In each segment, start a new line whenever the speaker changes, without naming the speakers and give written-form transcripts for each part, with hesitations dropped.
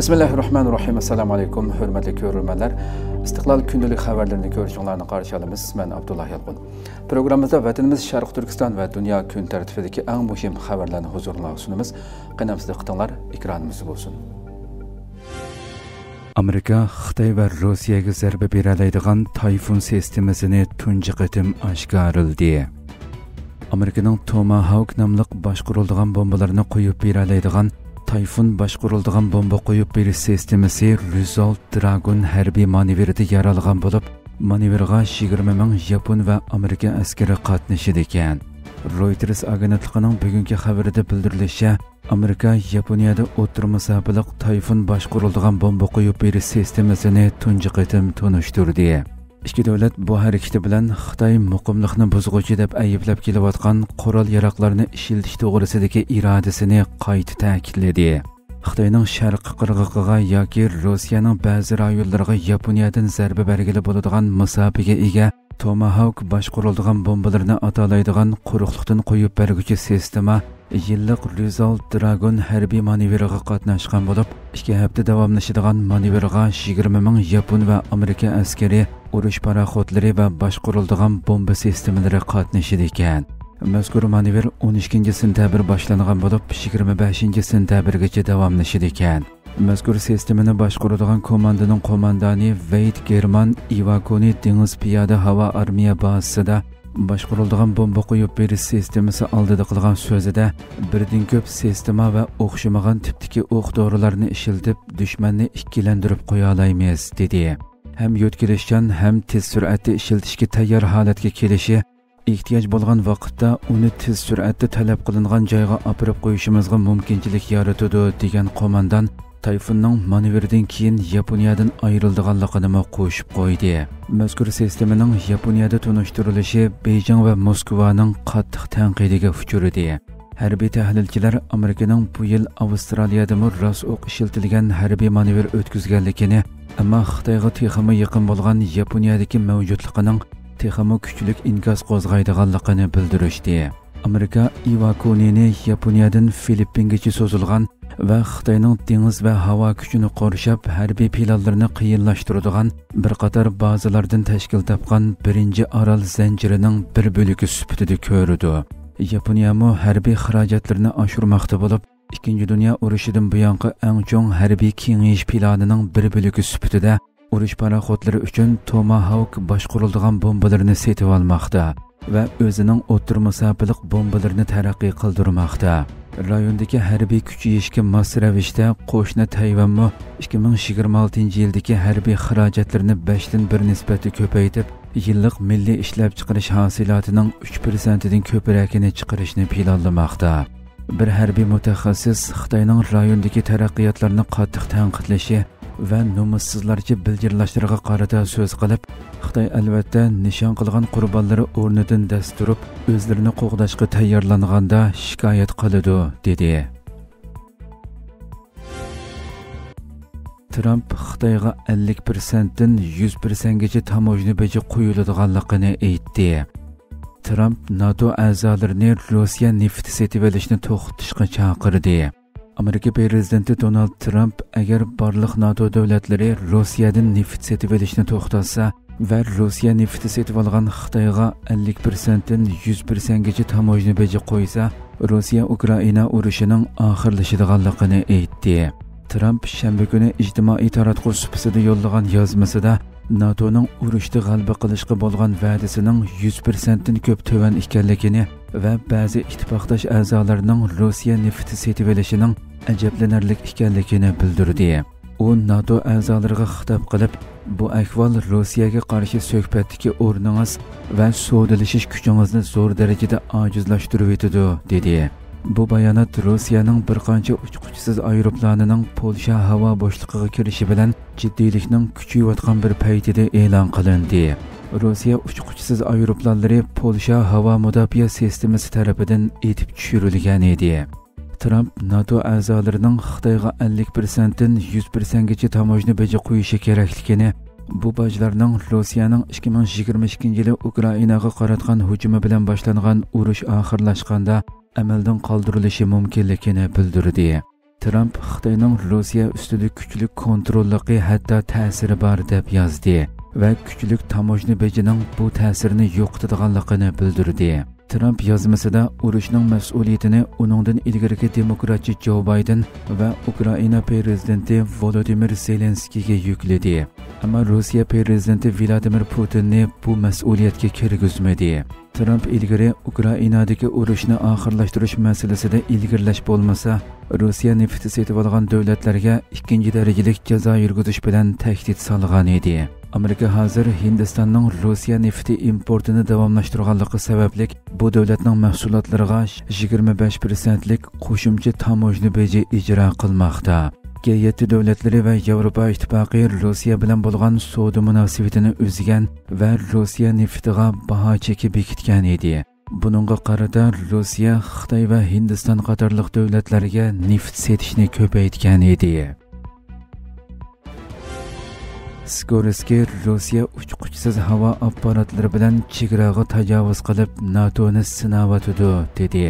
Bismillahirrahmanirrahim. Assalamu alaykum, hörmətli görürmənlər. İstiqlal gündəlik xəbərlərini görüşünlərlə qarşı alırıq. Mən Abdullah Yalqın. Proqramımızda vətənimiz Şərq Türkistan və dünya gün tərtibidəki ən mühim xəbərlərini huzuruna sunumuz. Qənəmsizlik qıtınlar ekranımız olsun. Amerika, Xitay və Rusiyaga zərbə berələydiğən Tayfun sistemasını tunji qitim aşkarıldı. Amerikanın Tomahawk namlıq başqurulduğan bombalarını qoyub berələydiğən Tayfun başqurulduğan bomba qoyub beriş sistemasi Resolve Dragon hərbi manevrida yaralğan bo'lib, manevrga 20 ming Yapon və Amerika askari qatnashidi ekan. Reuters agentligining bugungi xabarida bildirilishicha, Amerika Yaponiyada o'tir masofaliq Tayfun başqurulduğan bomba qoyub berish sistemasini tunji qitim tunishtirdi. İki davlat bu harakati bilan Xitoy muqimlikni buzg'uvchi deb ayblab kelayotgan qurol yaroqlarni ishiltish to'g'risidagi irodasini qayta ta'kidladi. Xitoyning sharq qirg'og'iga yoki Rossiyaning ba'zi rayonlariga Yaponiyadan zarba bergili bo'ladigan masofaga ega Tomahawk boshqariladigan bombalarni atalaydigan quruqlikdan qo'yib berguvchi sistema yillik Resolve Dragon harbiy manevriga qatnashgan bo'lib, 2 hafta davomlashadigan manevrga 20 ming Yapon va Amerika askari, urush paraxodlari va boshqariladigan bomba sistemalari qatnashidi ekan. Mazkur manevr 12 sentabr boshlangan bo'lib, 25 sentabrgacha davomlashidi ekan. Mazkur sistemani boshqaradigan komandaning qo'mondoni Wade German Iwakuni dengiz piyoda havo armiya bazasida boshqariladigan bomba qo'yib berish sistemasi oldida qilgan so'zida birdan ko'p sistema va o'xshamagan tipdagi o'q-dorilarni ishiltib, dushmanni ikkilantirib qo'ya olamiz dedi. Hem yo'tkilishchan, hem tez sur'atda ishiltishga tayyor holatga kelishi, ehtiyoj bo'lgan vaqtda uni tez sur'atda talab qilingan joyga olib qo'yishimizga mumkinchilik yaratadi degan qo'mondan Tayfunning manevrdan keyin Yaponiyadan ayrilganligini qo'shib qo'ydi. Mazkur sistemaning Yaponiyada tunishtirilishi Beijing va Moskvaning qattiq tanqidiga uchradi. Harbiy tahlilchilar Amerikaning bu yil Avstraliyada rost o'q ishiltilgan harbiy manevr o'tkazganligini, ammo Xitoyga texmi yaqin bo'lgan Yaponiyadagi mavjudligining texmi kuchlik inkas qo'zg'aydiganligini bildirishdi. Amerika Iwakunini Yaponiyadan Filippingacha so'zilgan va Xitoyning dengiz va havo kuchini qorshab harbiy planlarini qiyinlashtiradigan bir qator bazalardan tashkil topgan birinchi orol zanjirining bir bo'ligi sifatida ko'rdi. Yaponiya harbiy xarajatlarini oshirmoqda bo'lib, Ikkinchi dunyo urushidan buyongi eng chong harbiy kengayish planining bir bo'ligi sifatida urush paraxodlari uchun Tomahawk boshqariladigan bombalarni setib olmoqda va o'zining o'tir masofaliq bombalarini taraqqiy qildirmoqda. Rayondagi harbiy kuchayishga mos ravishda qo'shni Tayvan 2026-yildagi harbiy xarajatlarni 5 dan 1 nisbati ko'paytirib, yillik milliy ishlab chiqarish hosilotining 3% dan ko'pragini chiqarishni planlamoqda. Bir harbiy mutaxassis Xitoyning rayondagi taraqqiyotlarni qattiq tanqidlashi va nomussizlarcha bildirlashlarga qarata so'z qilib, Xitoy albatta nishon qilgan qurbonlari o'rnidan dast turib, o'zlarini qo'g'dashga tayyorlanganda shikoyat qiladi, dedi. Trump Xitoyga 50% dan 100% gacha tamojna beji qo'yiladiganligini aytdi. Trump NATO a'zolarini Rossiya nefti setib olishni to'xtatishga chaqirdi. Amerika prezidenti Donald Trump agar barliq NATO davlatlari Rossiyadan neft setib olishni to'xtatsa va Rossiya nefti setib olgan Xitoyga 50% dan 100% gacha tamojna beji qo'ysa, Rossiya Ukraina urushining oxirlashadiganligini aytdi. Trump shanba kuni ijtimoiy taratquv suhbatida yo'llagan yozmasida NATOning urushda g'alaba qilishga bo'lgan va'dasining 100% dan ko'p to'van ekanligini va ba'zi ittifoqdosh a'zolarining Rossiya nefti setib olishining ajablanarli ekanligini bildirdi. U NATO a'zolariga xitob qilib, bu ahvol Rossiyaga qarshi suhbatdagi o'rningiz va savdolashish kuchingizni zo'r darajada ojizlashtirib etadi, dedi. Bu bayonot Rossiyaning bir qancha uchquchisiz aeroplanining Polsha havo bo'shlig'iga kirishi bilan jiddiylikning kuchayayotgan bir paytida e'lon qilindi. Rossiya uchquchisiz aeroplanlari Polsha havo mudofaa sistemasi tarafidan etib tushirilgan edi. Trump NATO a'zolarining Xitoyga 50% dan 100% gacha tamojna beji qo'yishi kerakligini, bu bojlarning Rossiyaning 2022-yili Ukrainaga qaratgan hujumi bilan boshlangan urush oxirlashganda amaldan qoldirilishi mumkinligini bildirdi. Trump Xitoyning Rossiya ustida kuchli kontrolligi hatto ta'siri bor deb yozdi va kuchli tamojni bejining bu ta'sirini yo'qotadiganligini bildirdi. Trump yozmasida urushning mas'uliyatini uningdan ilgarigi demokratchi Joe Biden va Ukraina prezidenti Volodymyr Zelenskiyga yukladi. Ammo Rossiya prezidenti Vladimir Putinni bu mas'uliyatga kirgizmadi. Trump ilgari Ukrainadagi urushni oxirlashtirish masalasida ilgirlash bo'lmasa, Rossiya nefti setib olgan davlatlarga ikkinchi darajalik jazo yurgizish bilan tahdid solgan edi. Amerika hozir Hindistonning Rossiya nefti importini davomlashtirganligi sababli bu davlatning mahsulotlariga 25%lik qo'shimcha tamojni beji ijro qilmoqda. G7 davlatlari va Yevropa ittifoqi Rossiya bilan bo'lgan savdo munosabatini uzgan va Rossiya neftiga baho chekib bekitgan edi. Buningga qarata Rossiya, Xitoy va Hindiston qatorliq davlatlarga neft setishni ko'paytgan edi. Skorsky Rossiya uchquchsiz havo apparatlari bilan chegaraga tajovuz qilib NATOni sinayotdi dedi.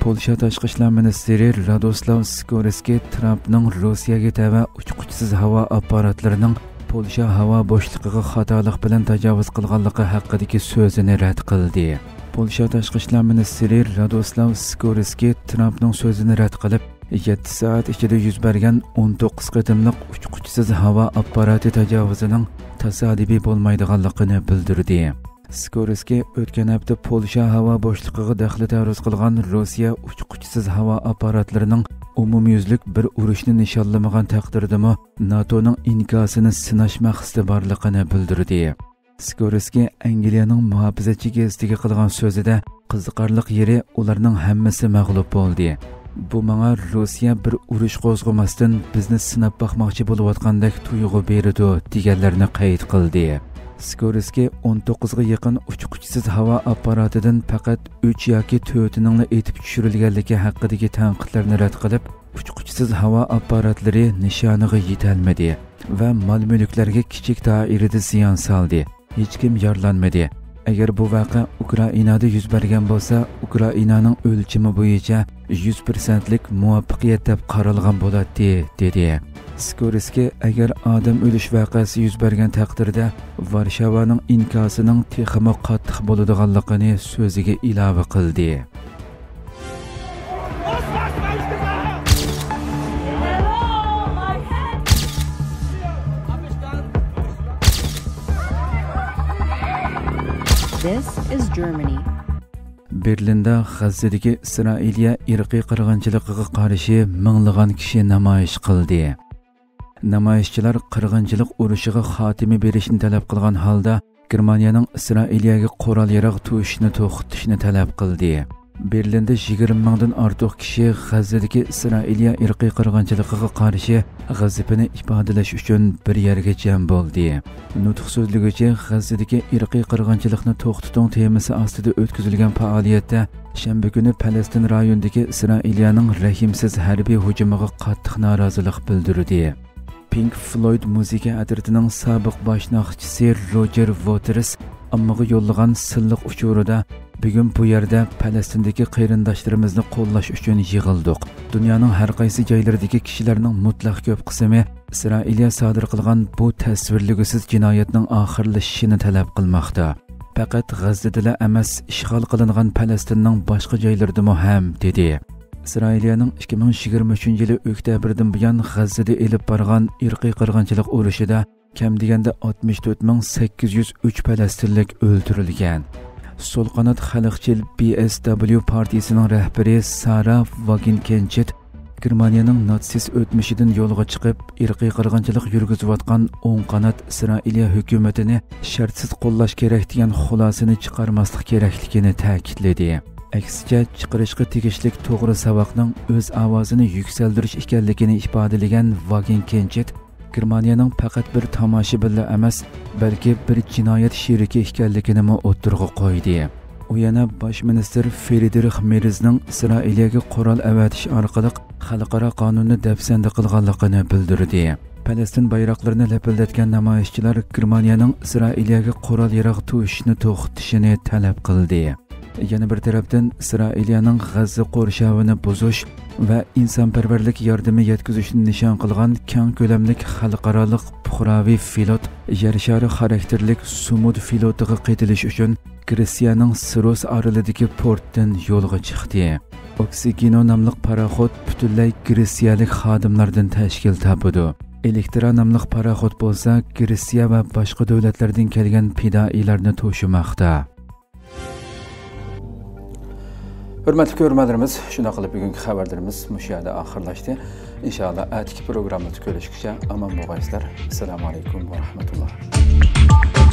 Polsha tashqi ishlar ministri Radoslav Skorsky Trumpning Rossiyaga tava uchquchsiz havo apparatlarining Polsha havo bo'shlig'iga xatolik bilan tajovuz qilganligi haqidagi so'zini rad qildi. Polsha tashqi ishlar ministri Radoslav Skorsky Trumpning so'zini rad qilib, 7 soat ichida yuz bergan 19 qitimliq uchquchsiz havo apparati tajovuzining tasodifiy bo'lmaydiganligini bildirdi. Skorsky o'tgan hafta Polsha havo bo'shlig'iga daxli ta'ruz qilgan Rossiya uchquchsiz havo apparatlarining umumyuzlik bir urushni nishonlamagan taqdirdami NATOning inkosini sinash maqsadi borligini bildirdi. Skorsky Angliyaning muhofazachi gazetiga qilgan so'zida qiziqarli yeri ularning hammasi mag'lub bo'ldi. Bu menga Rossiya bir urush qo'zg'amasdan bizni sinab boqmoqchi bo'layotgandek tuyg'u berdi deganlarni qayd qildi. Skorsky 19 ga yaqin uchquchsiz havo apparatidan faqat 3 yoki 4ning etib tushirilganligi haqidagi tanqidlarni rad qilib, uchquchsiz havo apparatlari nishoniga yetolmadi va mol-mulklarga kichik doirada ziyon soldi. Hech kim yaralanmadi. Agar bu voqea Ukrainada yuz bergan bo'lsa, Ukrainaning o'lchami bo'yicha 100%lik muvaffaqiyat deb qaralgan bo'ladi, dedi. Skorsky agar odam o'lish voqeasi yuz bergan taqdirda Varshavaning inkosining texmi qattiq bo'ladiganligini so'ziga ilova qildi.
This is Germany.
Berlinda G'azzadagi Isroiliya irqiy qirg'inchiligiga qarshi minglagan kishi namoyish qildi. Namoyishchilar qirg'inchilik urushiga xotima berishni talab qilgan holda Germaniyaning Isroiliyaga qurol-yarog' to'shishni to'xtatishni talab qildi. Berlinda 20 mingdan ortiq kishi G'azzadagi Isroiliya irqiy qirg'inchiligiga qarshi g'azabini ifodalash uchun bir yerga jam bo'ldi. Nutq so'zligicha G'azzadagi irqiy qirg'inchilikni to'xtating temasi ostida o'tkazilgan faoliyatda shanba kuni Falastin rayonidagi Isroiliyaning rahimsiz harbiy hujumiga qattiq norozilik bildirdi. Pink Floyd muzika atritining sobiq bosh naqshchisi Roger Waters ommaga yo'llagan silliq uchurida bugun bu yerda Falastindagi qarindoshlarimizni qo'llash uchun yig'ildik. Dunyoning har qaysi joylaridagi kishilarning mutlaq ko'p qismi Isroiliya sodir qilgan bu tasvirligisiz jinoyatning oxirlashishini talab qilmoqda. Faqat G'azzada emas, ishg'ol qilingan Falastinning boshqa joylarida ham, dedi. Isroiliyaning 2023-yili oktyabrdan buyon G'azzada elib borgan irqiy qirg'inchilik urushida kam deganda 64803 falastinlik o'ldirilgan. Sol qanot xalqchil BSW partiyasining rahbari Sara Wagenknecht Germaniyaning natsist o'tmishidan yo'lga chiqib, irqiy qirg'inchilik yurgizayotgan o'ng qanot Isroiliya hukumatini shartsiz qo'llash kerak degan xulosani chiqarmaslik kerakligini ta'kidladi. Aksicha chiqarishga tegishlik to'g'ri saboqning o'z ovozini yuksaltirish ekanligini ifodalagan Wagenknecht Germaniyaning faqat bir tomoshabinla emas, balki bir jinoyat sheriki ekanligini o'ttirg'a qo'ydi. U yana bosh minister Friedrich Merzning Isroiliyaga qurol avatish orqali xalqaro qonunni dafsanda qilganligini bildirdi. Falastin bayroqlarini lapildatgan namoyishchilar Germaniyaning Isroiliyaga qurol-yarog' to'shishni to'xtatishini talab qildi. Yana bir tarafdan İsrailiyaning G'azza qo'rshavini buzish va insonparvarlik yordami yetkazishni nishon qilgan keng ko'lamlik xalqaroliq puhraviy flot yer shari xarakterlik Sumud flotiga qaytilish uchun Gretsiyaning Siros orolidagi portdan yo'lga chiqdi. Oxigeno nomli paraxod butunlay gretsiyalik xodimlardan tashkil topadi. Elektra nomli paraxod bo'lsa, Gretsiya va boshqa davlatlardan kelgan fidoilarni to'shimoqda. Hurmatli ko'ruvchilarimiz, shuna qilib bugungi xabarlarimiz mush yerda oxirlashdi. Inshaalloh atiki programmada ko'rishguncha omon bo'linglar. Assalomu alaykum va rahmatulloh.